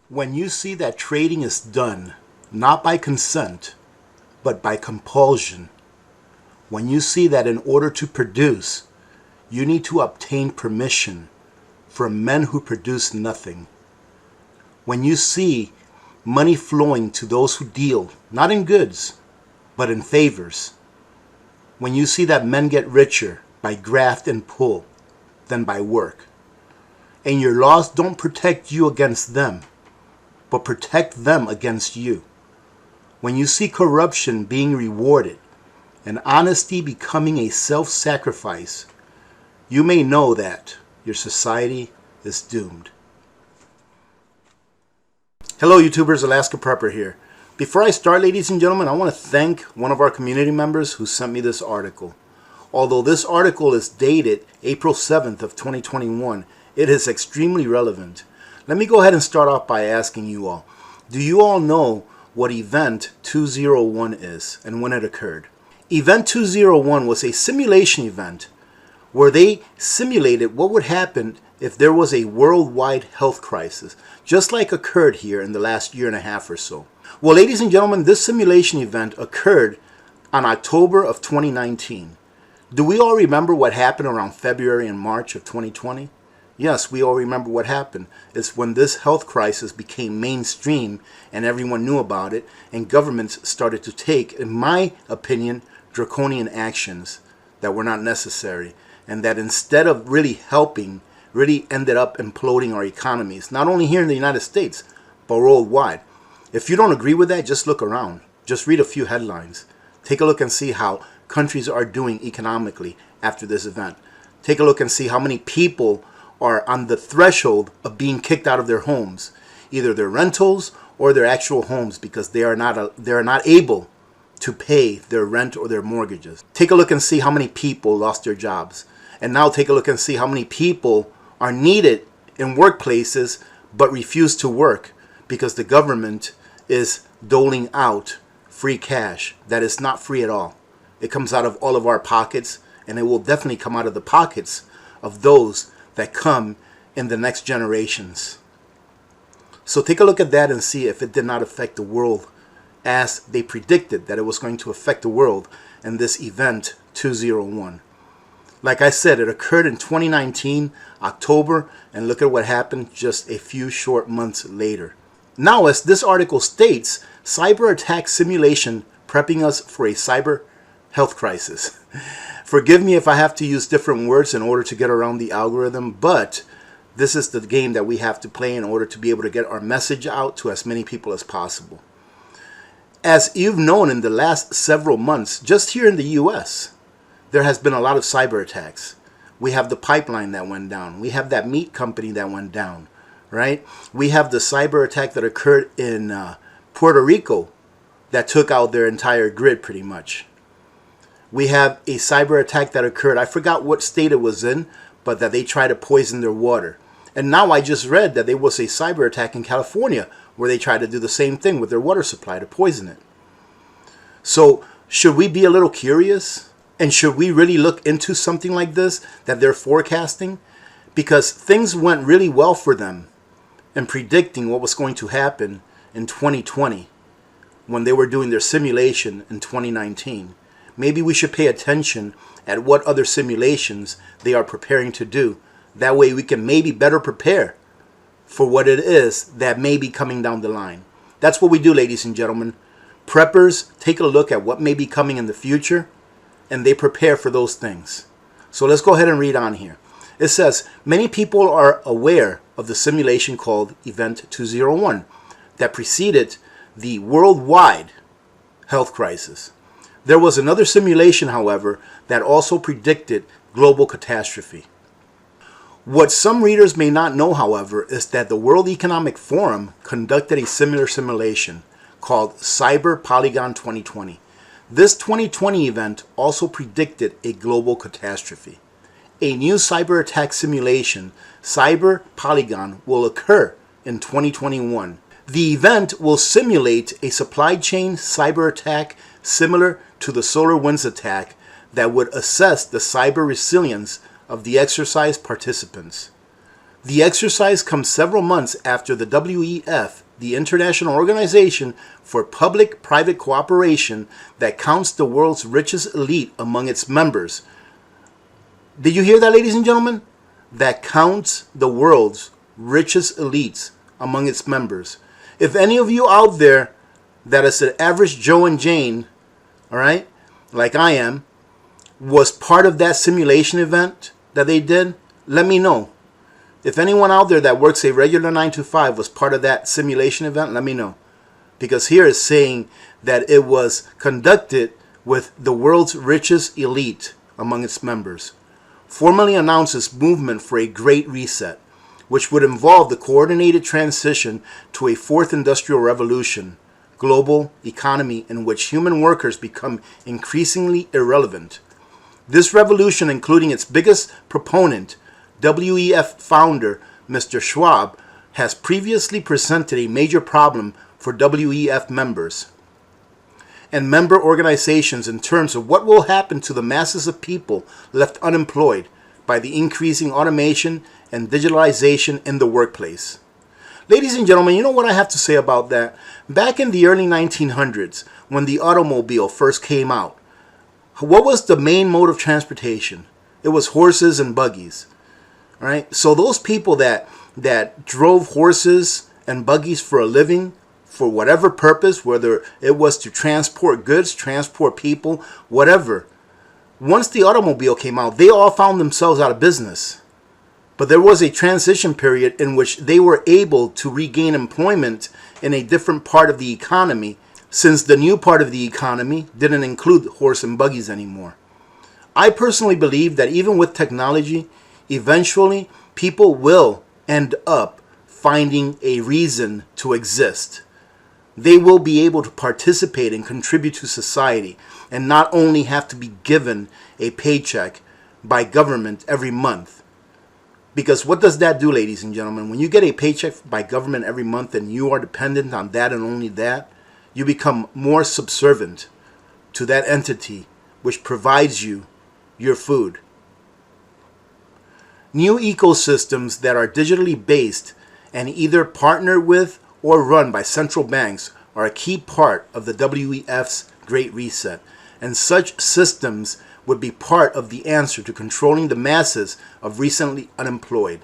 When you see that trading is done not by consent, but by compulsion, when you see that in order to produce, you need to obtain permission from men who produce nothing, when you see money flowing to those who deal, not in goods, but in favors, when you see that men get richer by graft and pull than by work, and your laws don't protect you against them, but protect them against you, when you see corruption being rewarded and honesty becoming a self-sacrifice, you may know that your society is doomed. Hello YouTubers, Alaska Prepper here. Before I start, ladies and gentlemen, I want to thank one of our community members who sent me this article. Although this article is dated April 7th of 2021, it is extremely relevant. Let me go ahead and start off by asking you all, do you all know what Event 201 is and when it occurred? Event 201 was a simulation event where they simulated what would happen if there was a worldwide health crisis, just like occurred here in the last year and a half or so. Well, ladies and gentlemen, this simulation event occurred on October of 2019. Do we all remember what happened around February and March of 2020? Yes, we all remember what happened. It's when this health crisis became mainstream and everyone knew about it, and governments started to take, in my opinion, draconian actions that were not necessary, and that instead of really helping, really ended up imploding our economies, not only here in the United States, but worldwide. If you don't agree with that, just look around. Just read a few headlines. Take a look and see how countries are doing economically after this event. Take a look and see how many people are on the threshold of being kicked out of their homes, either their rentals or their actual homes, because they are not able to pay their rent or their mortgages. Take a look and see how many people lost their jobs. And now take a look and see how many people are needed in workplaces but refuse to work because the government is doling out free cash that is not free at all. It comes out of all of our pockets, and it will definitely come out of the pockets of those that come in the next generations. So take a look at that and see if it did not affect the world as they predicted that it was going to affect the world in this Event 201. Like I said, it occurred in 2019, October, and look at what happened just a few short months later. Now, as this article states, Cyberattack simulation prepping us for a cyber health crisis. Forgive me if I have to use different words in order to get around the algorithm, but this is the game that we have to play in order to be able to get our message out to as many people as possible. As you've known in the last several months, just here in the US, there has been a lot of cyber attacks. We have the pipeline that went down. We have that meat company that went down, right? We have the cyber attack that occurred in Puerto Rico that took out their entire grid pretty much. We have a cyber attack that occurred, I forgot what state it was in, but that they tried to poison their water. And now I just read that there was a cyber attack in California where they tried to do the same thing with their water supply to poison it. So should we be a little curious? And should we really look into something like this that they're forecasting? Because things went really well for them in predicting what was going to happen in 2020 when they were doing their simulation in 2019. Maybe we should pay attention at what other simulations they are preparing to do. That way we can maybe better prepare for what it is that may be coming down the line. That's what we do, ladies and gentlemen. Preppers take a look at what may be coming in the future, and they prepare for those things. So let's go ahead and read on here. It says, many people are aware of the simulation called Event 201 that preceded the worldwide health crisis. There was another simulation, however, that also predicted global catastrophe. What some readers may not know, however, is that the World Economic Forum conducted a similar simulation called Cyberattack 2020. This 2020 event also predicted a global catastrophe. A new cyber attack simulation, Cyberattack, will occur in 2021. The event will simulate a supply chain cyber attack similar to the SolarWinds attack that would assess the cyber resilience of the exercise participants. The exercise comes several months after the WEF, the International Organization for Public-Private Cooperation, that counts the world's richest elite among its members. Did you hear that, ladies and gentlemen? That counts the world's richest elites among its members. If any of you out there that is an average Joe and Jane, all right, like I am, was part of that simulation event that they did, let me know. If anyone out there that works a regular 9 to 5 was part of that simulation event, let me know. Because here is saying that it was conducted with the world's richest elite among its members. Formally announces movement for a great reset, which would involve the coordinated transition to a fourth industrial revolution, global economy in which human workers become increasingly irrelevant. This revolution, including its biggest proponent, WEF founder Mr. Schwab, has previously presented a major problem for WEF members and member organizations in terms of what will happen to the masses of people left unemployed by the increasing automation and digitalization in the workplace. Ladies and gentlemen, you know what I have to say about that? Back in the early 1900s, when the automobile first came out, what was the main mode of transportation? It was horses and buggies. All right? So those people that drove horses and buggies for a living, for whatever purpose, whether it was to transport goods, transport people, whatever, once the automobile came out, they all found themselves out of business. But there was a transition period in which they were able to regain employment in a different part of the economy, since the new part of the economy didn't include horse and buggies anymore. I personally believe that even with technology, eventually people will end up finding a reason to exist. They will be able to participate and contribute to society and not only have to be given a paycheck by government every month. Because what does that do, ladies and gentlemen? When you get a paycheck by government every month and you are dependent on that and only that, you become more subservient to that entity which provides you your food. New ecosystems that are digitally based and either partnered with or run by central banks are a key part of the WEF's Great Reset, and such systems would be part of the answer to controlling the masses of recently unemployed.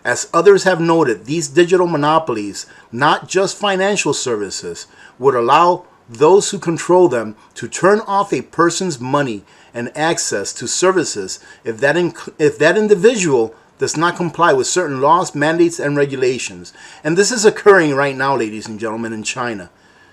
As others have noted, these digital monopolies, not just financial services, would allow those who control them to turn off a person's money and access to services if that individual does not comply with certain laws, mandates, and regulations. And this is occurring right now, ladies and gentlemen, in China.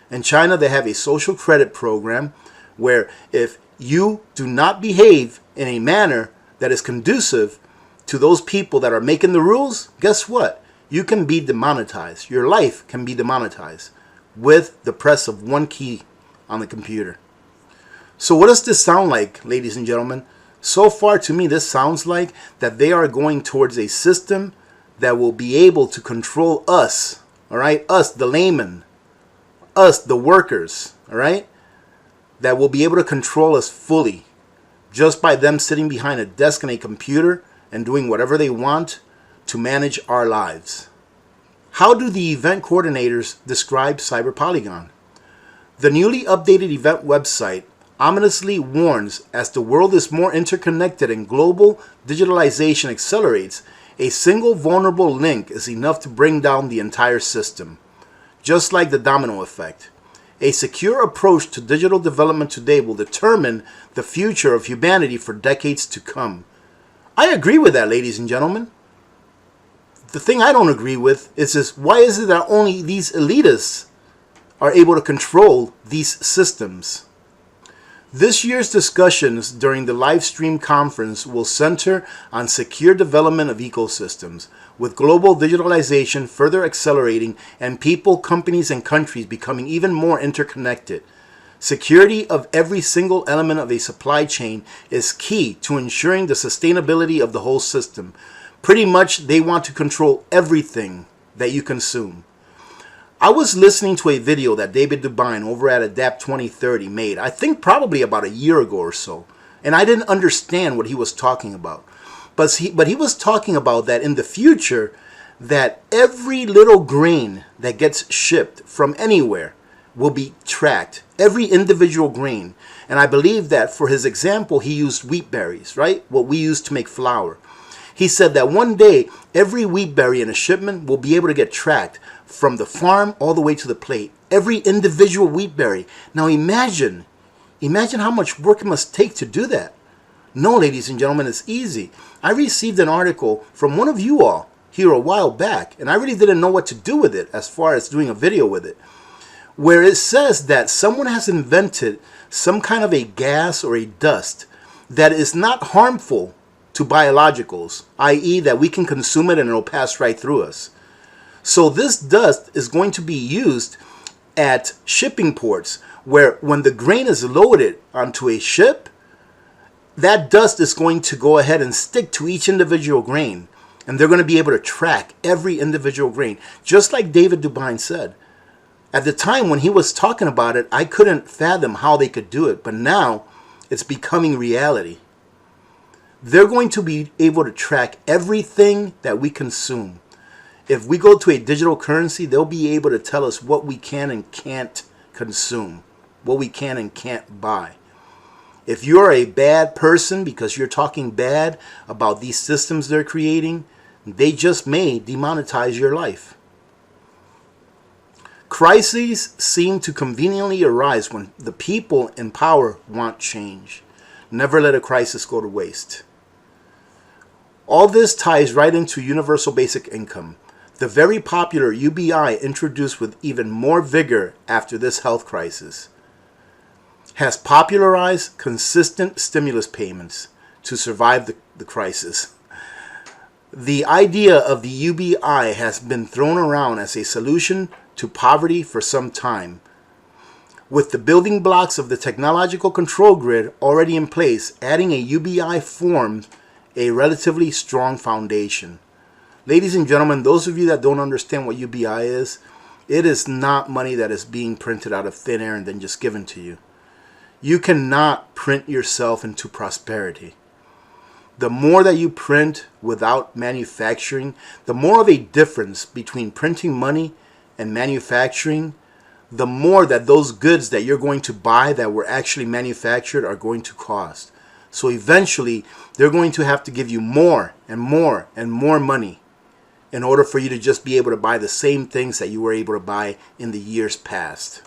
In China, they have a social credit program where if you do not behave in a manner that is conducive to those people that are making the rules, guess what? You can be demonetized. Your life can be demonetized with the press of one key on the computer. So what does this sound like, ladies and gentlemen? So far, to me, this sounds like that they are going towards a system that will be able to control us, all right? Us, the laymen, us, the workers, all right? That will be able to control us fully just by them sitting behind a desk and a computer and doing whatever they want to manage our lives. How do the event coordinators describe CyberPolygon? The newly updated event website ominously warns, as the world is more interconnected and global digitalization accelerates, a single vulnerable link is enough to bring down the entire system. Just like the domino effect. A secure approach to digital development today will determine the future of humanity for decades to come. I agree with that, ladies and gentlemen. The thing I don't agree with is why is it that only these elitists are able to control these systems? This year's discussions during the live stream conference will center on secure development of ecosystems, with global digitalization further accelerating and people, companies, and countries becoming even more interconnected. Security of every single element of a supply chain is key to ensuring the sustainability of the whole system. Pretty much, they want to control everything that you consume. I was listening to a video that David Dubine over at Adapt 2030 made, I think probably about a year ago or so, and I didn't understand what he was talking about. But he was talking about that in the future, that every little grain that gets shipped from anywhere will be tracked, every individual grain. And I believe that for his example, he used wheat berries, right? What we use to make flour. He said that one day, every wheat berry in a shipment will be able to get tracked from the farm all the way to the plate. Every individual wheat berry. Now imagine how much work it must take to do that. No, ladies and gentlemen, it's easy. I received an article from one of you all here a while back, and I really didn't know what to do with it as far as doing a video with it, where it says that someone has invented some kind of a gas or a dust that is not harmful to biologicals, i.e. that we can consume it and it'll pass right through us. So this dust is going to be used at shipping ports, where when the grain is loaded onto a ship, that dust is going to go ahead and stick to each individual grain. And they're going to be able to track every individual grain. Just like David Dubine said. At the time when he was talking about it, I couldn't fathom how they could do it. But now it's becoming reality. They're going to be able to track everything that we consume. If we go to a digital currency, they'll be able to tell us what we can and can't consume. What we can and can't buy. If you're a bad person because you're talking bad about these systems they're creating, they just may demonetize your life. Crises seem to conveniently arise when the people in power want change. Never let a crisis go to waste. All this ties right into universal basic income, the very popular UBI introduced with even more vigor after this health crisis, has popularized consistent stimulus payments to survive the crisis. The idea of the UBI has been thrown around as a solution to poverty for some time. With the building blocks of the technological control grid already in place, adding a UBI forms a relatively strong foundation. Ladies and gentlemen, those of you that don't understand what UBI is, it is not money that is being printed out of thin air and then just given to you. You cannot print yourself into prosperity. The more that you print without manufacturing, the more of a difference between printing money and manufacturing, the more that those goods that you're going to buy that were actually manufactured are going to cost. So eventually, they're going to have to give you more and more and more money in order for you to just be able to buy the same things that you were able to buy in the years past.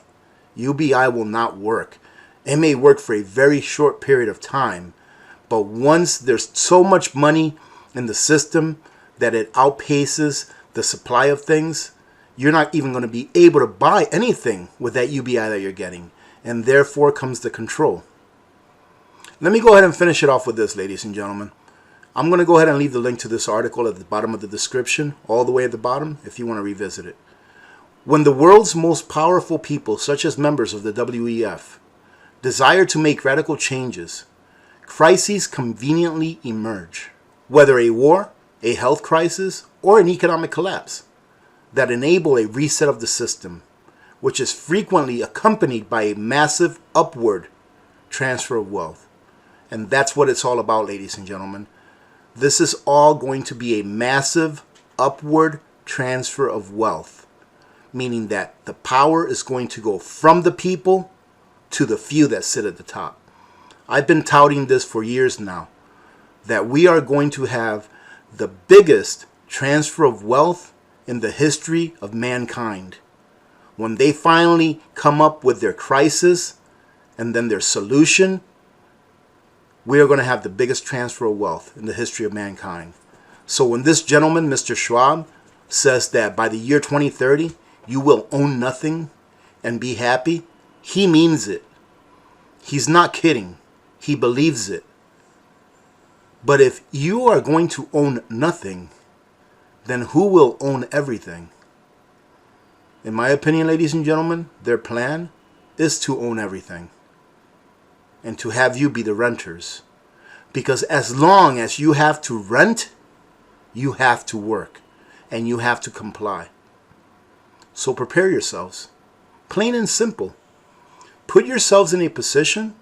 UBI will not work. It may work for a very short period of time, but once there's so much money in the system that it outpaces the supply of things, you're not even going to be able to buy anything with that UBI that you're getting. And therefore comes the control. Let me go ahead and finish it off with this, ladies and gentlemen. I'm going to go ahead and leave the link to this article at the bottom of the description, all the way at the bottom, if you want to revisit it. When the world's most powerful people, such as members of the WEF, desire to make radical changes, crises conveniently emerge, whether a war, a health crisis, or an economic collapse, that enable a reset of the system, which is frequently accompanied by a massive upward transfer of wealth. And that's what it's all about, ladies and gentlemen. This is all going to be a massive upward transfer of wealth, meaning that the power is going to go from the people to the few that sit at the top. I've been touting this for years now, that we are going to have the biggest transfer of wealth in the history of mankind. When they finally come up with their crisis and then their solution, we are going to have the biggest transfer of wealth in the history of mankind. So when this gentleman, Mr. Schwab, says that by the year 2030, you will own nothing and be happy, he means it. He's not kidding. He believes it. But if you are going to own nothing, then who will own everything? In my opinion, ladies and gentlemen, their plan is to own everything and to have you be the renters. Because as long as you have to rent, you have to work and you have to comply. So prepare yourselves. Plain and simple. Put yourselves in a position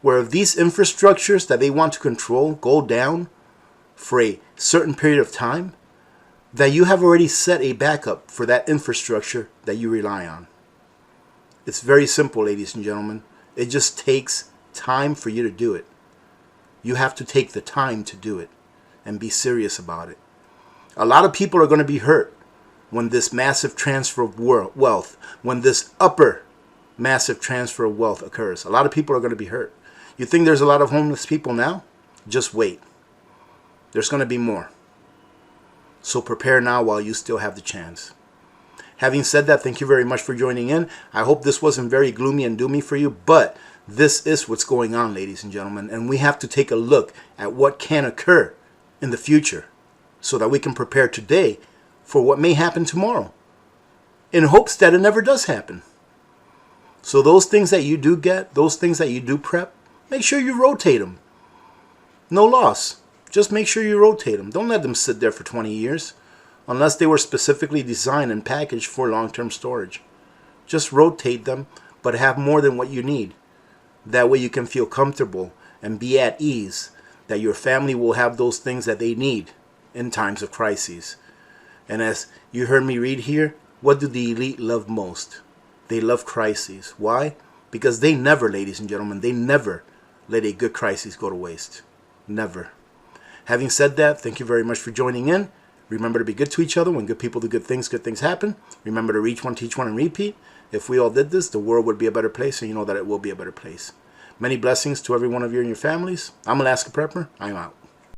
where if these infrastructures that they want to control go down, for a certain period of time, that you have already set a backup for that infrastructure that you rely on. It's very simple, ladies and gentlemen. It just takes time for you to do it. You have to take the time to do it and be serious about it. A lot of people are going to be hurt when this massive transfer of wealth, when this upper massive transfer of wealth occurs. A lot of people are going to be hurt. You think there's a lot of homeless people now? Just wait. There's going to be more. So prepare now while you still have the chance. Having said that, thank you very much for joining in. I hope this wasn't very gloomy and doomy for you, but this is what's going on, ladies and gentlemen, and we have to take a look at what can occur in the future so that we can prepare today for what may happen tomorrow, in hopes that it never does happen. So those things that you do get, those things that you do prep, make sure you rotate them. No loss. Just make sure you rotate them. Don't let them sit there for 20 years unless they were specifically designed and packaged for long-term storage. Just rotate them, but have more than what you need. That way you can feel comfortable and be at ease that your family will have those things that they need in times of crises. And as you heard me read here, what do the elite love most? They love crises. Why? Because they never, ladies and gentlemen, they never let a good crisis go to waste. Never. Having said that, thank you very much for joining in. Remember to be good to each other. When good people do good things happen. Remember to reach one, teach one, and repeat. If we all did this, the world would be a better place, and you know that it will be a better place. Many blessings to every one of you and your families. I'm Alaska Prepper. I'm out.